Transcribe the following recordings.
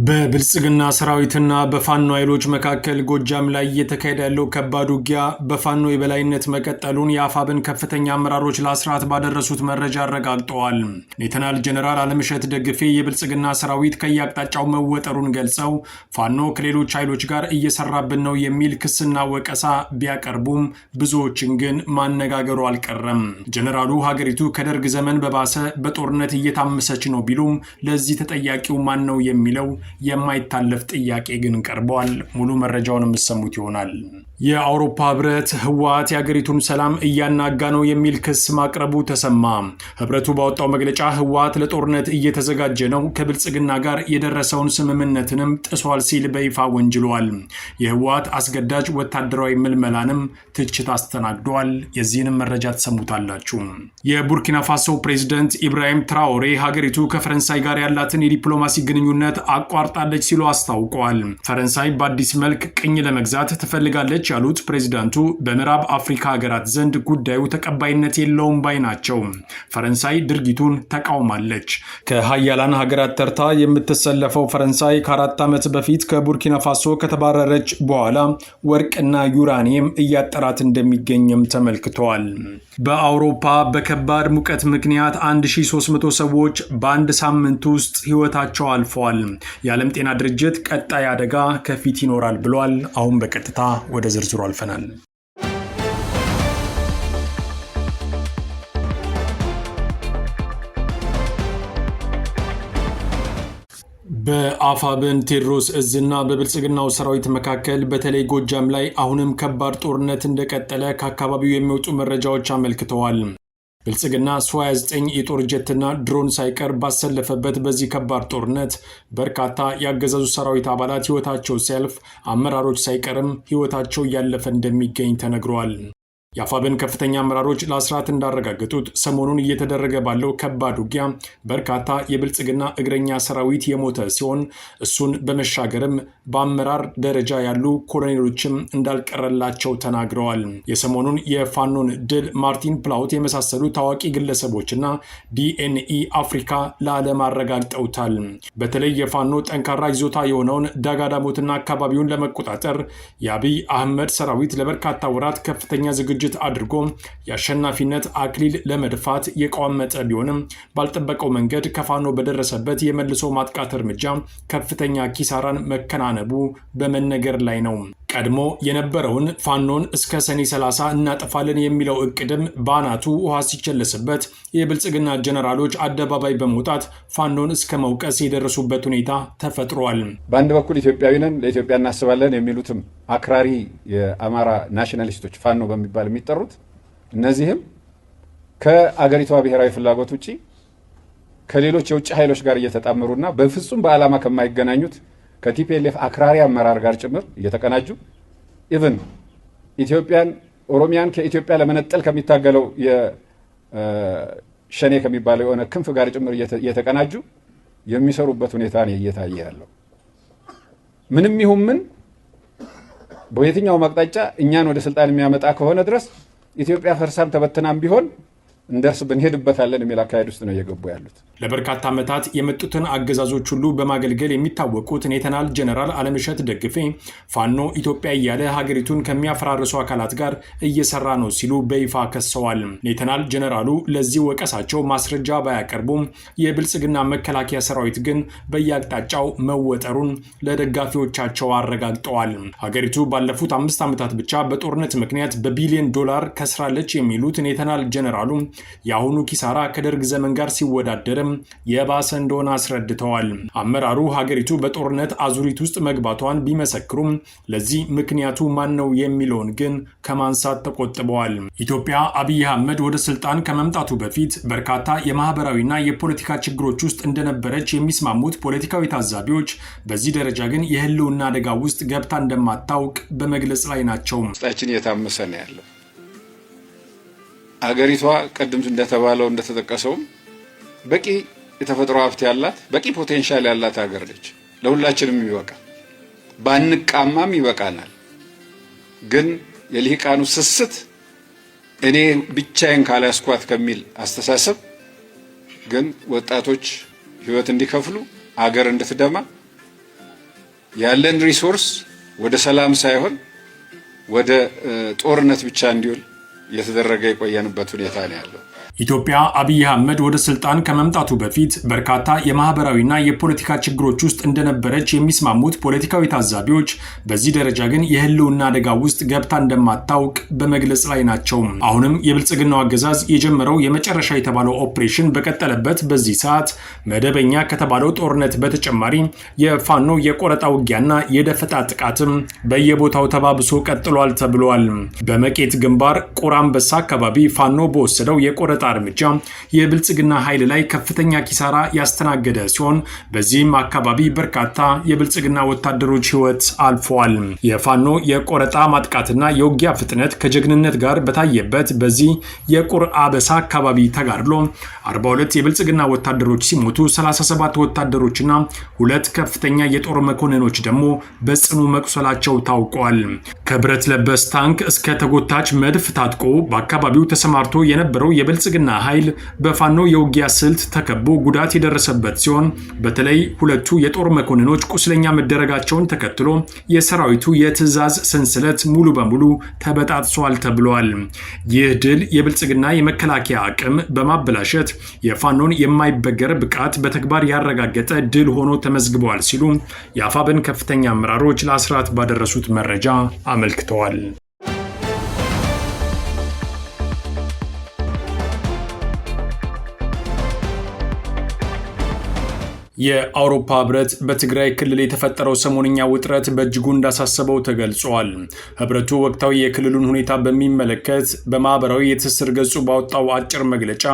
በብልጽግና ሰራዊትና በፋኖ ኃይሎች መካከል ጎጃም ላይ እየተካሄደ ያለው ከባድ ውጊያ በፋኖ የበላይነት መቀጠሉን የአፋብን ከፍተኛ አመራሮች ለአስራት ባደረሱት መረጃ አረጋግጠዋል። ሌተናል ጀነራል አለምሸት ደግፌ የብልጽግና ሰራዊት ከየአቅጣጫው መወጠሩን ገልጸው ፋኖ ከሌሎች ኃይሎች ጋር እየሰራብን ነው የሚል ክስና ወቀሳ ቢያቀርቡም ብዙዎችን ግን ማነጋገሩ አልቀረም። ጀነራሉ ሀገሪቱ ከደርግ ዘመን በባሰ በጦርነት እየታመሰች ነው ቢሉም ለዚህ ተጠያቂው ማን ነው የሚለው የማይታለፍ ጥያቄ ግን ቀርቧል። ሙሉ መረጃውን የምትሰሙት ይሆናል። የአውሮፓ ህብረት ህወሓት የሀገሪቱን ሰላም እያናጋ ነው የሚል ክስ ማቅረቡ ተሰማ። ህብረቱ ባወጣው መግለጫ ህወሓት ለጦርነት እየተዘጋጀ ነው፣ ከብልጽግና ጋር የደረሰውን ስምምነትንም ጥሷል ሲል በይፋ ወንጅሏል። የህወሓት አስገዳጅ ወታደራዊ ምልመላንም ትችት አስተናግዷል። የዚህንም መረጃ ተሰሙታላችሁ። የቡርኪና ፋሶ ፕሬዝዳንት ኢብራሂም ትራኦሬ ሀገሪቱ ከፈረንሳይ ጋር ያላትን የዲፕሎማሲ ግንኙነት አቋርጣለች ሲሉ አስታውቀዋል። ፈረንሳይ በአዲስ መልክ ቅኝ ለመግዛት ትፈልጋለች ያሉት ፕሬዝዳንቱ በምዕራብ አፍሪካ ሀገራት ዘንድ ጉዳዩ ተቀባይነት የለውም ባይ ናቸው። ፈረንሳይ ድርጊቱን ተቃውማለች። ከሀያላን ሀገራት ተርታ የምትሰለፈው ፈረንሳይ ከ4 ዓመት በፊት ከቡርኪና ፋሶ ከተባረረች በኋላ ወርቅና ዩራኒየም እያጠራት እንደሚገኝም ተመልክተዋል። በአውሮፓ በከባድ ሙቀት ምክንያት 1300 ሰዎች በአንድ ሳምንት ውስጥ ህይወታቸው አልፈዋል። የዓለም ጤና ድርጅት ቀጣይ አደጋ ከፊት ይኖራል ብሏል። አሁን በቀጥታ ወደ ዝርዝሩ አልፈናል። በአፋብን ቴዎድሮስ እዝና በብልጽግናው ሰራዊት መካከል በተለይ ጎጃም ላይ አሁንም ከባድ ጦርነት እንደቀጠለ ከአካባቢው የሚወጡ መረጃዎች አመልክተዋል። ብልጽግና ሱ-29 የጦር ጀትና ድሮን ሳይቀር ባሰለፈበት በዚህ ከባድ ጦርነት በርካታ ያገዛዙ ሰራዊት አባላት ህይወታቸው ሲያልፍ አመራሮች ሳይቀርም ህይወታቸው እያለፈ እንደሚገኝ ተነግሯል። የአፋብን ከፍተኛ አመራሮች ለአስራት እንዳረጋገጡት ሰሞኑን እየተደረገ ባለው ከባድ ውጊያ በርካታ የብልጽግና እግረኛ ሰራዊት የሞተ ሲሆን እሱን በመሻገርም በአመራር ደረጃ ያሉ ኮሎኔሎችም እንዳልቀረላቸው ተናግረዋል። የሰሞኑን የፋኖን ድል ማርቲን ፕላውት የመሳሰሉ ታዋቂ ግለሰቦችና ዲኤንኢ አፍሪካ ለዓለም አረጋግጠውታል። በተለይ የፋኖ ጠንካራ ይዞታ የሆነውን ዳጋዳሞትና አካባቢውን ለመቆጣጠር የአብይ አህመድ ሰራዊት ለበርካታ ወራት ከፍተኛ ዝግጅት አድርጎ የአሸናፊነት አክሊል ለመድፋት የቋመጠ ቢሆንም ባልጠበቀው መንገድ ከፋኖ በደረሰበት የመልሶ ማጥቃት እርምጃ ከፍተኛ ኪሳራን መከናነቡ በመነገር ላይ ነው። ቀድሞ የነበረውን ፋኖን እስከ ሰኔ 30 እናጠፋለን የሚለው እቅድም ባናቱ ውሃ ሲቸለስበት የብልጽግና ጀነራሎች አደባባይ በመውጣት ፋኖን እስከ መውቀስ የደረሱበት ሁኔታ ተፈጥሯል። በአንድ በኩል ኢትዮጵያዊ ነን፣ ለኢትዮጵያ እናስባለን የሚሉትም አክራሪ የአማራ ናሽናሊስቶች ፋኖ በሚባል የሚጠሩት እነዚህም ከአገሪቷ ብሔራዊ ፍላጎት ውጪ ከሌሎች የውጭ ኃይሎች ጋር እየተጣመሩና በፍጹም በዓላማ ከማይገናኙት ከቲፒኤልኤፍ አክራሪ አመራር ጋር ጭምር እየተቀናጁ ኢቭን ኦሮሚያን ከኢትዮጵያ ለመነጠል ከሚታገለው የሸኔ ከሚባለው የሆነ ክንፍ ጋር ጭምር እየተቀናጁ የሚሰሩበት ሁኔታ ነው እየታየ ያለው። ምንም ይሁን ምን በየትኛው አቅጣጫ እኛን ወደ ስልጣን የሚያመጣ ከሆነ ድረስ ኢትዮጵያ ፈርሳም ተበትናም ቢሆን እንሄድበታለን የሚል አካሄድ ውስጥ ነው እየገቡ ያሉት። ለበርካታ ዓመታት የመጡትን አገዛዞች ሁሉ በማገልገል የሚታወቁት ሌተናል ጀነራል አለምሸት ደግፌ ፋኖ ኢትዮጵያ እያለ ሀገሪቱን ከሚያፈራርሱ አካላት ጋር እየሰራ ነው ሲሉ በይፋ ከሰዋል። ሌተናል ጀነራሉ ለዚህ ወቀሳቸው ማስረጃ ባያቀርቡም የብልጽግና መከላከያ ሰራዊት ግን በየአቅጣጫው መወጠሩን ለደጋፊዎቻቸው አረጋግጠዋል። ሀገሪቱ ባለፉት 5 ዓመታት ብቻ በጦርነት ምክንያት በቢሊዮን ዶላር ከስራለች የሚሉት ሌተናል ጀነራሉ የአሁኑ ኪሳራ ከደርግ ዘመን ጋር ሲወዳደርም የባሰ እንደሆነ አስረድተዋል። አመራሩ ሀገሪቱ በጦርነት አዙሪት ውስጥ መግባቷን ቢመሰክሩም ለዚህ ምክንያቱ ማን ነው የሚለውን ግን ከማንሳት ተቆጥበዋል። ኢትዮጵያ አብይ አህመድ ወደ ስልጣን ከመምጣቱ በፊት በርካታ የማህበራዊና የፖለቲካ ችግሮች ውስጥ እንደነበረች የሚስማሙት ፖለቲካዊ ታዛቢዎች በዚህ ደረጃ ግን የህልውና አደጋ ውስጥ ገብታ እንደማታውቅ በመግለጽ ላይ ናቸው። ውስጣችን እየታመሰ ነው ያለው። አገሪቷ ቀደም እንደተባለው እንደተጠቀሰው በቂ የተፈጥሮ ሀብት ያላት በቂ ፖቴንሻል ያላት ሀገር ነች። ለሁላችንም ይበቃ ባንቃማም ይበቃናል። ግን የልሂቃኑ ስስት እኔ ብቻዬን ካላስኳት ከሚል አስተሳሰብ ግን ወጣቶች ህይወት እንዲከፍሉ አገር እንድትደማ ያለን ሪሶርስ ወደ ሰላም ሳይሆን ወደ ጦርነት ብቻ እንዲውል እየተደረገ የቆየንበት ሁኔታ ነው ያለው። ኢትዮጵያ አብይ አህመድ ወደ ስልጣን ከመምጣቱ በፊት በርካታ የማህበራዊና የፖለቲካ ችግሮች ውስጥ እንደነበረች የሚስማሙት ፖለቲካዊ ታዛቢዎች በዚህ ደረጃ ግን የህልውና አደጋ ውስጥ ገብታ እንደማታውቅ በመግለጽ ላይ ናቸው። አሁንም የብልጽግናው አገዛዝ የጀመረው የመጨረሻ የተባለው ኦፕሬሽን በቀጠለበት በዚህ ሰዓት መደበኛ ከተባለው ጦርነት በተጨማሪ የፋኖ የቆረጣ ውጊያና የደፈጣ ጥቃትም በየቦታው ተባብሶ ቀጥሏል ተብሏል። በመቄት ግንባር ቆራምበሳ አካባቢ ፋኖ በወሰደው የቆረጣ እርምጃ የብልጽግና ኃይል ላይ ከፍተኛ ኪሳራ ያስተናገደ ሲሆን በዚህም አካባቢ በርካታ የብልጽግና ወታደሮች ህይወት አልፈዋል። የፋኖ የቆረጣ ማጥቃትና የውጊያ ፍጥነት ከጀግንነት ጋር በታየበት በዚህ የቆርአበሳ አካባቢ ተጋድሎ 42 የብልጽግና ወታደሮች ሲሞቱ 37 ወታደሮችና 2 ከፍተኛ የጦር መኮንኖች ደግሞ በጽኑ መቁሰላቸው ታውቋል። ከብረት ለበስ ታንክ እስከ ተጎታች መድፍ ታጥቆ በአካባቢው ተሰማርቶ የነበረው የብልጽግና ኃይል በፋኖ የውጊያ ስልት ተከቦ ጉዳት የደረሰበት ሲሆን በተለይ 2 የጦር መኮንኖች ቁስለኛ መደረጋቸውን ተከትሎ የሰራዊቱ የትዕዛዝ ሰንሰለት ሙሉ በሙሉ ተበጣጥሷል ተብሏል። ይህ ድል የብልጽግና የመከላከያ አቅም በማበላሸት የፋኖን የማይበገር ብቃት በተግባር ያረጋገጠ ድል ሆኖ ተመዝግቧል ሲሉ የአፋብን ከፍተኛ አመራሮች ለአስራት ባደረሱት መረጃ አመልክተዋል። የአውሮፓ ህብረት በትግራይ ክልል የተፈጠረው ሰሞንኛ ውጥረት በእጅጉ እንዳሳሰበው ተገልጿል። ህብረቱ ወቅታዊ የክልሉን ሁኔታ በሚመለከት በማህበራዊ የትስስር ገጹ ባወጣው አጭር መግለጫ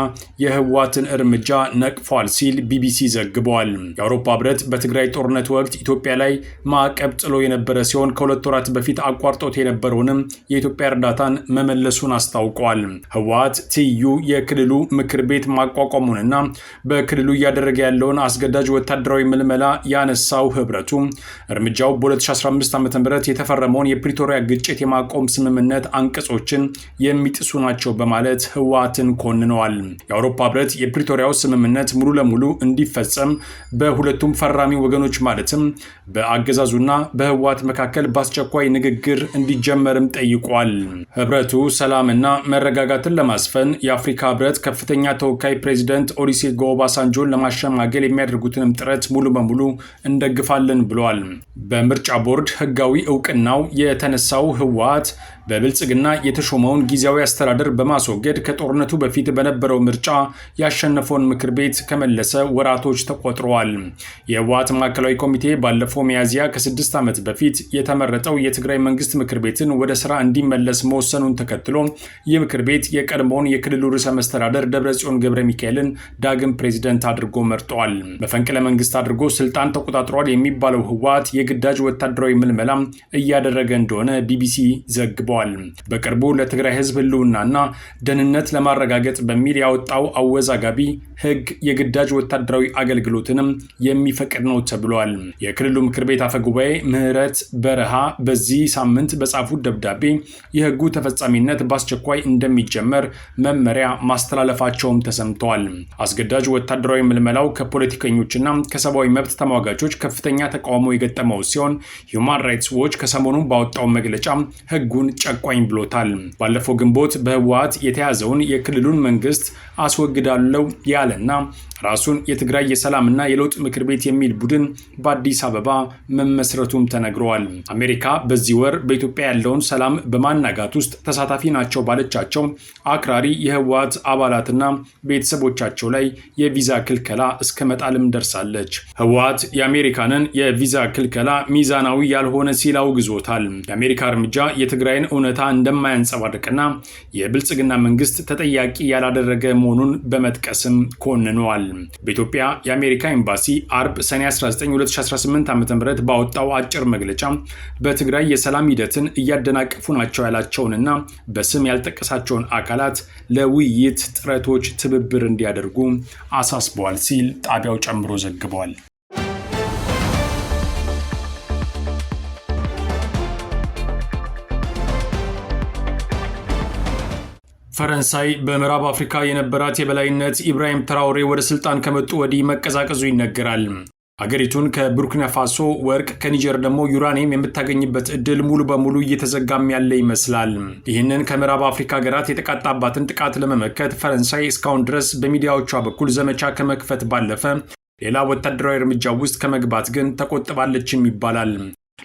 የህወሓትን እርምጃ ነቅፏል ሲል ቢቢሲ ዘግቧል። የአውሮፓ ህብረት በትግራይ ጦርነት ወቅት ኢትዮጵያ ላይ ማዕቀብ ጥሎ የነበረ ሲሆን ከ2 ወራት በፊት አቋርጦት የነበረውንም የኢትዮጵያ እርዳታን መመለሱን አስታውቋል። ህወሓት ትይዩ የክልሉ ምክር ቤት ማቋቋሙንና በክልሉ እያደረገ ያለውን አስገዳጅ ወታደራዊ ምልመላ ያነሳው ህብረቱ እርምጃው በ2015 ዓ.ም የተፈረመውን የፕሪቶሪያ ግጭት የማቆም ስምምነት አንቀጾችን የሚጥሱ ናቸው በማለት ህወሓትን ኮንነዋል። የአውሮፓ ህብረት የፕሪቶሪያው ስምምነት ሙሉ ለሙሉ እንዲፈጸም በሁለቱም ፈራሚ ወገኖች ማለትም በአገዛዙና በህወሓት መካከል በአስቸኳይ ንግግር እንዲጀመርም ጠይቋል። ህብረቱ ሰላምና መረጋጋትን ለማስፈን የአፍሪካ ህብረት ከፍተኛ ተወካይ ፕሬዚደንት ኦሉሴጉን ኦባሳንጆን ለማሸማገል የሚያደርጉትን ጥረት ሙሉ በሙሉ እንደግፋለን ብለዋል። በምርጫ ቦርድ ህጋዊ እውቅናው የተነሳው ህወሓት በብልጽግና የተሾመውን ጊዜያዊ አስተዳደር በማስወገድ ከጦርነቱ በፊት በነበረው ምርጫ ያሸነፈውን ምክር ቤት ከመለሰ ወራቶች ተቆጥረዋል። የህወሓት ማዕከላዊ ኮሚቴ ባለፈው ሚያዝያ ከ6 ዓመት በፊት የተመረጠው የትግራይ መንግስት ምክር ቤትን ወደ ስራ እንዲመለስ መወሰኑን ተከትሎ ይህ ምክር ቤት የቀድሞውን የክልሉ ርዕሰ መስተዳደር ደብረጽዮን ገብረ ሚካኤልን ዳግም ፕሬዚደንት አድርጎ መርጧል። መፈንቅለ መንግስት አድርጎ ስልጣን ተቆጣጥሯል የሚባለው ህወሓት የግዳጅ ወታደራዊ ምልመላ እያደረገ እንደሆነ ቢቢሲ ዘግቧል። በቅርቡ ለትግራይ ህዝብ ህልውናና ደህንነት ለማረጋገጥ በሚል ያወጣው አወዛጋቢ ህግ የግዳጅ ወታደራዊ አገልግሎትንም የሚፈቅድ ነው ተብሏል። የክልሉ ምክር ቤት አፈ ጉባኤ ምህረት በረሃ በዚህ ሳምንት በጻፉት ደብዳቤ የህጉ ተፈጻሚነት በአስቸኳይ እንደሚጀመር መመሪያ ማስተላለፋቸውም ተሰምተዋል። አስገዳጅ ወታደራዊ ምልመላው ከፖለቲከኞችና ከሰብአዊ መብት ተሟጋቾች ከፍተኛ ተቃውሞ የገጠመው ሲሆን ሂውማን ራይትስ ዎች ከሰሞኑ ባወጣው መግለጫ ህጉን ጨቋኝ ብሎታል። ባለፈው ግንቦት በህወሓት የተያዘውን የክልሉን መንግስት አስወግዳለው ያለና ራሱን የትግራይ የሰላምና የለውጥ ምክር ቤት የሚል ቡድን በአዲስ አበባ መመስረቱም ተነግሯል። አሜሪካ በዚህ ወር በኢትዮጵያ ያለውን ሰላም በማናጋት ውስጥ ተሳታፊ ናቸው ባለቻቸው አክራሪ የህወሓት አባላትና ቤተሰቦቻቸው ላይ የቪዛ ክልከላ እስከ መጣልም ደርሳለች። ህወሓት የአሜሪካንን የቪዛ ክልከላ ሚዛናዊ ያልሆነ ሲል አውግዞታል። የአሜሪካ እርምጃ የትግራይን እውነታ እንደማያንጸባርቅና የብልጽግና መንግስት ተጠያቂ ያላደረገ መሆኑን በመጥቀስም ኮንነዋል። በኢትዮጵያ የአሜሪካ ኤምባሲ አርብ ሰኔ 19 2018 ዓ.ም ባወጣው አጭር መግለጫ በትግራይ የሰላም ሂደትን እያደናቀፉ ናቸው ያላቸውንና በስም ያልጠቀሳቸውን አካላት ለውይይት ጥረቶች ትብብር እንዲያደርጉ አሳስበዋል ሲል ጣቢያው ጨምሮ ዘግቧል። ፈረንሳይ በምዕራብ አፍሪካ የነበራት የበላይነት ኢብራሂም ትራኦሬ ወደ ስልጣን ከመጡ ወዲህ መቀዛቀዙ ይነገራል። አገሪቱን ከቡርኪና ፋሶ ወርቅ ከኒጀር ደግሞ ዩራኒየም የምታገኝበት እድል ሙሉ በሙሉ እየተዘጋም ያለ ይመስላል። ይህንን ከምዕራብ አፍሪካ ሀገራት የተቃጣባትን ጥቃት ለመመከት ፈረንሳይ እስካሁን ድረስ በሚዲያዎቿ በኩል ዘመቻ ከመክፈት ባለፈ ሌላ ወታደራዊ እርምጃ ውስጥ ከመግባት ግን ተቆጥባለችም ይባላል።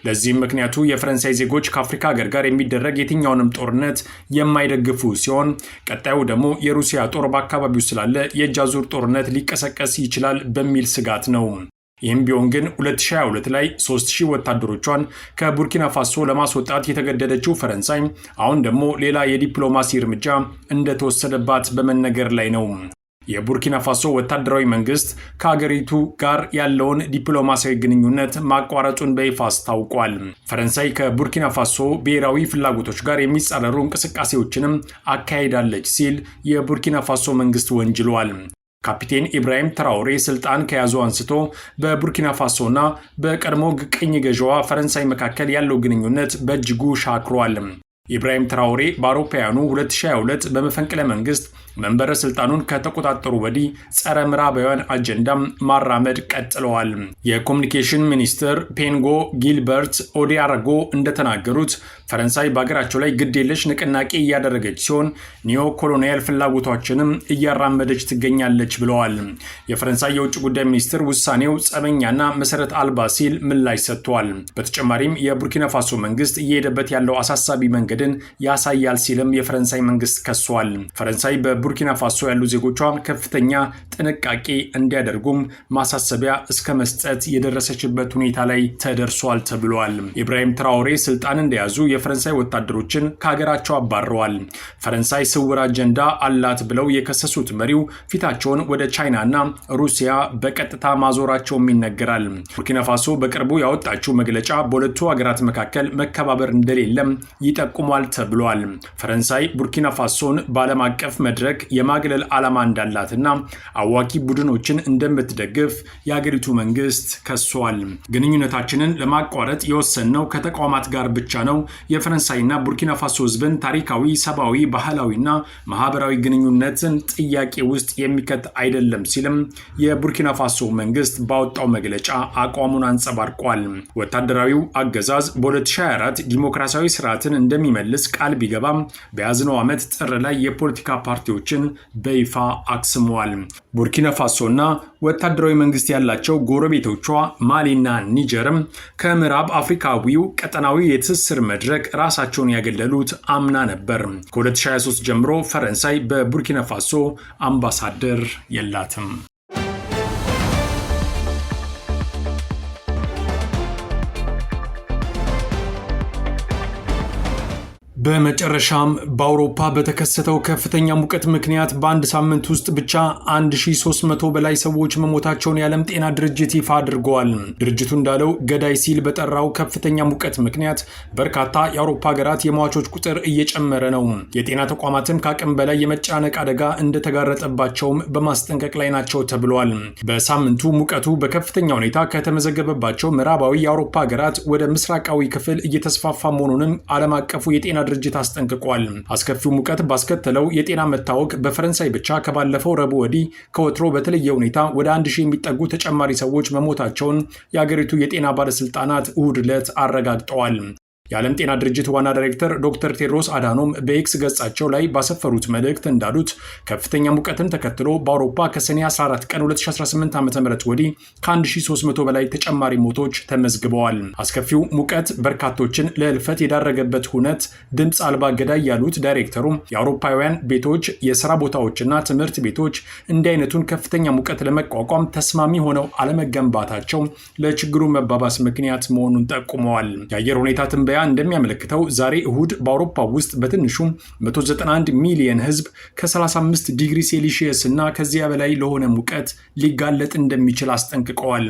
ለዚህም ምክንያቱ የፈረንሳይ ዜጎች ከአፍሪካ ሀገር ጋር የሚደረግ የትኛውንም ጦርነት የማይደግፉ ሲሆን፣ ቀጣዩ ደግሞ የሩሲያ ጦር በአካባቢው ስላለ የእጅ አዙር ጦርነት ሊቀሰቀስ ይችላል በሚል ስጋት ነው። ይህም ቢሆን ግን 2022 ላይ 3000 ወታደሮቿን ከቡርኪና ፋሶ ለማስወጣት የተገደደችው ፈረንሳይ አሁን ደግሞ ሌላ የዲፕሎማሲ እርምጃ እንደተወሰደባት በመነገር ላይ ነው። የቡርኪና ፋሶ ወታደራዊ መንግስት ከሀገሪቱ ጋር ያለውን ዲፕሎማሲያዊ ግንኙነት ማቋረጡን በይፋ አስታውቋል። ፈረንሳይ ከቡርኪና ፋሶ ብሔራዊ ፍላጎቶች ጋር የሚጻረሩ እንቅስቃሴዎችንም አካሂዳለች ሲል የቡርኪና ፋሶ መንግስት ወንጅሏል። ካፒቴን ኢብራሂም ትራኦሬ ስልጣን ከያዙ አንስቶ በቡርኪና ፋሶና በቀድሞ ቅኝ ገዢዋ ፈረንሳይ መካከል ያለው ግንኙነት በእጅጉ ሻክሯል። ኢብራሂም ትራኦሬ በአውሮፓውያኑ 2022 በመፈንቅለ መንግስት መንበረ ስልጣኑን ከተቆጣጠሩ ወዲህ ጸረ ምዕራባውያን አጀንዳም ማራመድ ቀጥለዋል። የኮሚኒኬሽን ሚኒስትር ፔንጎ ጊልበርት ኦዲያረጎ እንደተናገሩት ፈረንሳይ በሀገራቸው ላይ ግዴለሽ ንቅናቄ እያደረገች ሲሆን ኒዮ ኮሎኒያል ፍላጎቶችንም እያራመደች ትገኛለች ብለዋል። የፈረንሳይ የውጭ ጉዳይ ሚኒስትር ውሳኔው ጸበኛና መሰረት አልባ ሲል ምላሽ ሰጥቷል። በተጨማሪም የቡርኪና ፋሶ መንግስት እየሄደበት ያለው አሳሳቢ መንገድን ያሳያል ሲልም የፈረንሳይ መንግስት ከሷል። ፈረንሳይ በቡርኪና ፋሶ ያሉ ዜጎቿ ከፍተኛ ጥንቃቄ እንዲያደርጉም ማሳሰቢያ እስከ መስጠት የደረሰችበት ሁኔታ ላይ ተደርሷል ተብሏል። ኢብራሂም ትራኦሬ ስልጣን እንደያዙ የፈረንሳይ ወታደሮችን ከሀገራቸው አባረዋል። ፈረንሳይ ስውር አጀንዳ አላት ብለው የከሰሱት መሪው ፊታቸውን ወደ ቻይናና ሩሲያ በቀጥታ ማዞራቸውም ይነገራል። ቡርኪና ፋሶ በቅርቡ ያወጣችው መግለጫ በሁለቱ ሀገራት መካከል መከባበር እንደሌለም ይጠቁሟል ተብሏል። ፈረንሳይ ቡርኪና ፋሶን በዓለም አቀፍ መድረክ የማግለል ዓላማ እንዳላትና አዋኪ ቡድኖችን እንደምትደግፍ የሀገሪቱ መንግስት ከሷል። ግንኙነታችንን ለማቋረጥ የወሰንነው ከተቋማት ጋር ብቻ ነው። የፈረንሳይና ቡርኪና ፋሶ ህዝብን ታሪካዊ፣ ሰብአዊ፣ ባህላዊና ማህበራዊ ግንኙነትን ጥያቄ ውስጥ የሚከት አይደለም ሲልም የቡርኪና ፋሶ መንግስት ባወጣው መግለጫ አቋሙን አንጸባርቋል። ወታደራዊው አገዛዝ በ2024 ዲሞክራሲያዊ ስርዓትን እንደሚመልስ ቃል ቢገባም በያዝነው ዓመት ጥር ላይ የፖለቲካ ፓርቲዎችን በይፋ አክስመዋል። ቡርኪና ፋሶና ወታደራዊ መንግስት ያላቸው ጎረቤቶቿ ማሊና ኒጀርም ከምዕራብ አፍሪካዊው ቀጠናዊ የትስስር መድረክ ራሳቸውን ያገለሉት አምና ነበር። ከ2023 ጀምሮ ፈረንሳይ በቡርኪና ፋሶ አምባሳደር የላትም። በመጨረሻም በአውሮፓ በተከሰተው ከፍተኛ ሙቀት ምክንያት በአንድ ሳምንት ውስጥ ብቻ 1300 በላይ ሰዎች መሞታቸውን የዓለም ጤና ድርጅት ይፋ አድርገዋል። ድርጅቱ እንዳለው ገዳይ ሲል በጠራው ከፍተኛ ሙቀት ምክንያት በርካታ የአውሮፓ ሀገራት የሟቾች ቁጥር እየጨመረ ነው። የጤና ተቋማትም ከአቅም በላይ የመጫነቅ አደጋ እንደተጋረጠባቸውም በማስጠንቀቅ ላይ ናቸው ተብሏል። በሳምንቱ ሙቀቱ በከፍተኛ ሁኔታ ከተመዘገበባቸው ምዕራባዊ የአውሮፓ ሀገራት ወደ ምስራቃዊ ክፍል እየተስፋፋ መሆኑንም ዓለም አቀፉ የጤና ድርጅት አስጠንቅቋል። አስከፊው ሙቀት ባስከተለው የጤና መታወክ በፈረንሳይ ብቻ ከባለፈው ረቡዕ ወዲህ ከወትሮ በተለየ ሁኔታ ወደ 1000 የሚጠጉ ተጨማሪ ሰዎች መሞታቸውን የአገሪቱ የጤና ባለስልጣናት እሁድ ዕለት አረጋግጠዋል። የዓለም ጤና ድርጅት ዋና ዳይሬክተር ዶክተር ቴድሮስ አዳኖም በኤክስ ገጻቸው ላይ ባሰፈሩት መልእክት እንዳሉት ከፍተኛ ሙቀትን ተከትሎ በአውሮፓ ከሰኔ 14 ቀን 2018 ዓ.ም ወዲህ ከ1300 በላይ ተጨማሪ ሞቶች ተመዝግበዋል። አስከፊው ሙቀት በርካቶችን ለህልፈት የዳረገበት ሁነት ድምፅ አልባ ገዳይ ያሉት ዳይሬክተሩም የአውሮፓውያን ቤቶች፣ የስራ ቦታዎችና ትምህርት ቤቶች እንዲህ አይነቱን ከፍተኛ ሙቀት ለመቋቋም ተስማሚ ሆነው አለመገንባታቸው ለችግሩ መባባስ ምክንያት መሆኑን ጠቁመዋል። የአየር ሁኔታ ትንበያ እንደሚያመለክተው ዛሬ እሁድ በአውሮፓ ውስጥ በትንሹ 191 ሚሊዮን ህዝብ ከ35 ዲግሪ ሴልሺየስ እና ከዚያ በላይ ለሆነ ሙቀት ሊጋለጥ እንደሚችል አስጠንቅቀዋል።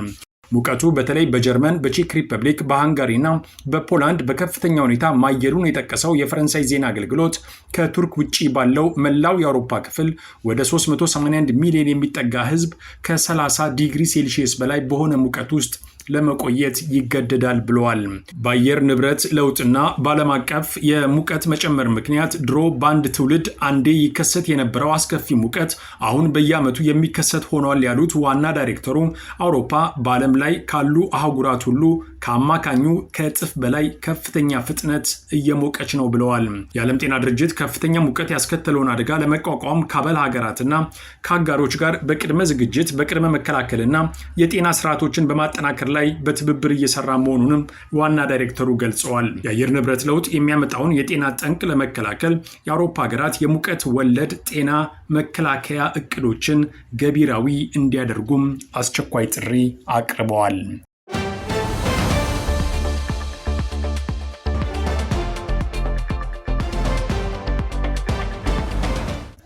ሙቀቱ በተለይ በጀርመን፣ በቼክ ሪፐብሊክ፣ በሃንጋሪና በፖላንድ በከፍተኛ ሁኔታ ማየሉን የጠቀሰው የፈረንሳይ ዜና አገልግሎት ከቱርክ ውጪ ባለው መላው የአውሮፓ ክፍል ወደ 381 ሚሊዮን የሚጠጋ ህዝብ ከ30 ዲግሪ ሴልሺየስ በላይ በሆነ ሙቀት ውስጥ ለመቆየት ይገደዳል ብለዋል። በአየር ንብረት ለውጥና በዓለም አቀፍ የሙቀት መጨመር ምክንያት ድሮ በአንድ ትውልድ አንዴ ይከሰት የነበረው አስከፊ ሙቀት አሁን በየዓመቱ የሚከሰት ሆኗል ያሉት ዋና ዳይሬክተሩ አውሮፓ በዓለም ላይ ካሉ አህጉራት ሁሉ ከአማካኙ ከእጥፍ በላይ ከፍተኛ ፍጥነት እየሞቀች ነው ብለዋል። የዓለም ጤና ድርጅት ከፍተኛ ሙቀት ያስከተለውን አደጋ ለመቋቋም ከአባል ሀገራትና ከአጋሮች ጋር በቅድመ ዝግጅት በቅድመ መከላከልና የጤና ስርዓቶችን በማጠናከር ላይ በትብብር እየሰራ መሆኑንም ዋና ዳይሬክተሩ ገልጸዋል። የአየር ንብረት ለውጥ የሚያመጣውን የጤና ጠንቅ ለመከላከል የአውሮፓ ሀገራት የሙቀት ወለድ ጤና መከላከያ እቅዶችን ገቢራዊ እንዲያደርጉም አስቸኳይ ጥሪ አቅርበዋል።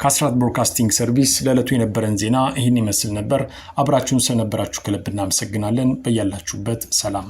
ከአስራት ብሮድካስቲንግ ሰርቪስ ለዕለቱ የነበረን ዜና ይህን ይመስል ነበር። አብራችሁን ስለነበራችሁ ከልብ እናመሰግናለን። በያላችሁበት ሰላም